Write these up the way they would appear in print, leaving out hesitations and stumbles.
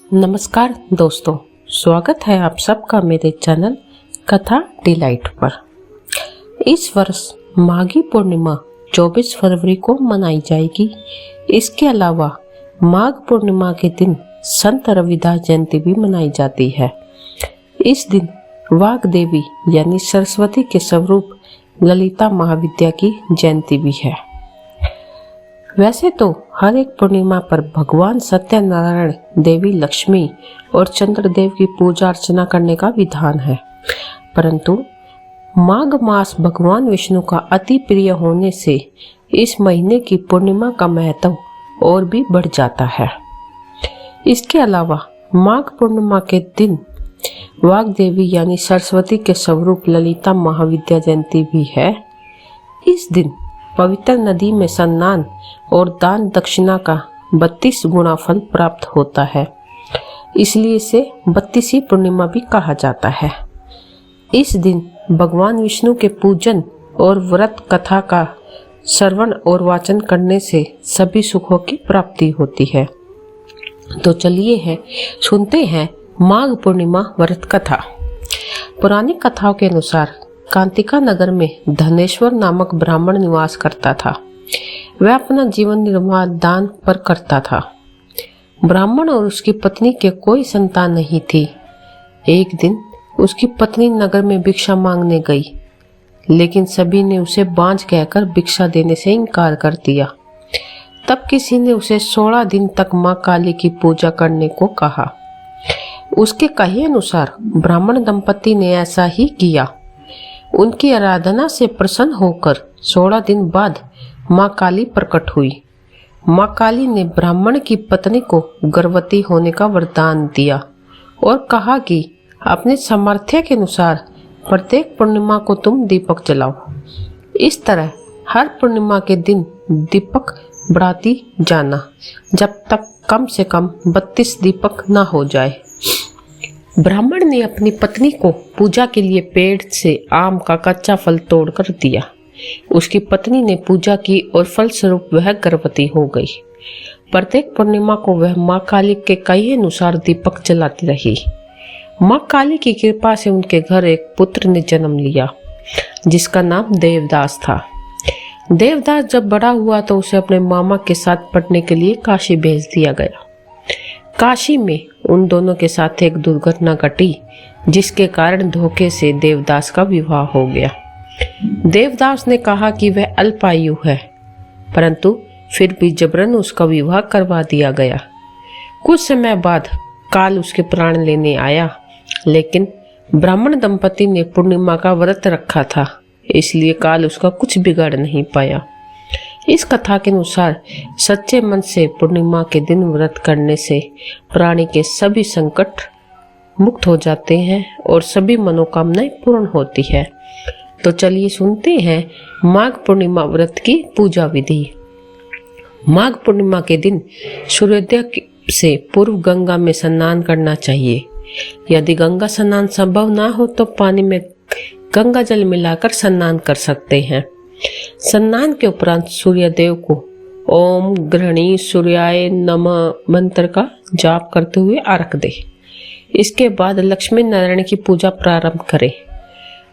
नमस्कार दोस्तों, स्वागत है आप सबका मेरे चैनल कथा डिलाइट पर। इस वर्ष माघी पूर्णिमा 24 फरवरी को मनाई जाएगी। इसके अलावा माघ पूर्णिमा के दिन संत रविदास जयंती भी मनाई जाती है। इस दिन वाग देवी यानी सरस्वती के स्वरूप ललिता महाविद्या की जयंती भी है। वैसे तो हर एक पूर्णिमा पर भगवान सत्यनारायण, देवी लक्ष्मी और चंद्रदेव की पूजा अर्चना करने का विधान है, परंतु माघ मास भगवान विष्णु का अति प्रिय होने से इस महीने की पूर्णिमा का महत्व और भी बढ़ जाता है। इसके अलावा माघ पूर्णिमा के दिन वाग देवी यानी सरस्वती के स्वरूप ललिता महाविद्या जयंती भी है। इस दिन पवित्र नदी में स्नान और दान दक्षिणा का 32 गुना फल प्राप्त होता है, इसलिए इसे 32वीं पूर्णिमा भी कहा जाता है। इस दिन भगवान विष्णु के पूजन और व्रत कथा का श्रवण और वाचन करने से सभी सुखों की प्राप्ति होती है। तो चलिए सुनते हैं माघ पूर्णिमा व्रत कथा। पुरानी कथाओं के अनुसार कांतिका नगर में धनेश्वर नामक ब्राह्मण निवास करता था। वह अपना जीवन निर्वाह दान पर करता था। ब्राह्मण और उसकी पत्नी के कोई संतान नहीं थी। एक दिन उसकी पत्नी नगर में भिक्षा मांगने गई, लेकिन सभी ने उसे बांझ कहकर भिक्षा देने से इनकार कर दिया। तब किसी ने उसे 16 दिन तक मां काली की पूजा करने को कहा। उसके कहे अनुसार ब्राह्मण दंपति ने ऐसा ही किया। उनकी आराधना से प्रसन्न होकर 16 दिन बाद मां काली प्रकट हुई। मां काली ने ब्राह्मण की पत्नी को गर्भवती होने का वरदान दिया और कहा कि अपने सामर्थ्य के अनुसार प्रत्येक पूर्णिमा को तुम दीपक जलाओ। इस तरह हर पूर्णिमा के दिन दीपक बढ़ाती जाना जब तक कम से कम 32 दीपक न हो जाए। ब्राह्मण ने अपनी पत्नी को पूजा के लिए पेड़ से आम का कच्चा फल तोड़कर दिया। उसकी पत्नी ने पूजा की और फलस्वरूप वह गर्भवती हो गई। प्रत्येक पूर्णिमा को वह मां काली के कहे अनुसार दीपक जलाती रही। मां काली की कृपा से उनके घर एक पुत्र ने जन्म लिया, जिसका नाम देवदास था। देवदास जब बड़ा हुआ तो उसे अपने मामा के साथ पढ़ने के लिए काशी भेज दिया गया। काशी में उन दोनों के साथ एक दुर्घटना घटी, जिसके कारण धोखे से देवदास का विवाह हो गया। देवदास ने कहा कि वह अल्पायु है, परंतु फिर भी जबरन उसका विवाह करवा दिया गया। कुछ समय बाद काल उसके प्राण लेने आया, लेकिन ब्राह्मण दंपति ने पूर्णिमा का व्रत रखा था, इसलिए काल उसका कुछ बिगाड़ नहीं पाया। इस कथा के अनुसार सच्चे मन से पूर्णिमा के दिन व्रत करने से प्राणी के सभी संकट मुक्त हो जाते हैं और सभी मनोकामनाएं पूर्ण होती है। तो चलिए सुनते हैं माघ पूर्णिमा व्रत की पूजा विधि। माघ पूर्णिमा के दिन सूर्योदय से पूर्व गंगा में स्नान करना चाहिए। यदि गंगा स्नान संभव ना हो तो पानी में गंगा जल मिलाकर स्नान कर सकते हैं। स्नान के उपरांत सूर्यदेव को ओम गृहणी सूर्याय नमः मंत्र का जाप करते हुए अर्घ दे। इसके बाद लक्ष्मी नारायण की पूजा प्रारंभ करें।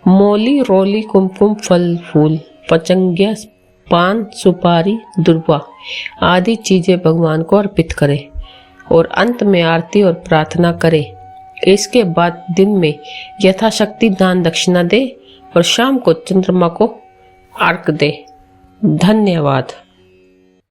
मोली, रोली, कुमकुम, फल फूल, पचंगिया, पान, सुपारी, दुर्वा आदि चीजें भगवान को अर्पित करें और अंत में आरती और प्रार्थना करें। इसके बाद दिन में यथाशक्ति दान दक्षिणा दे और शाम को चंद्रमा को अर्घ दे। धन्यवाद।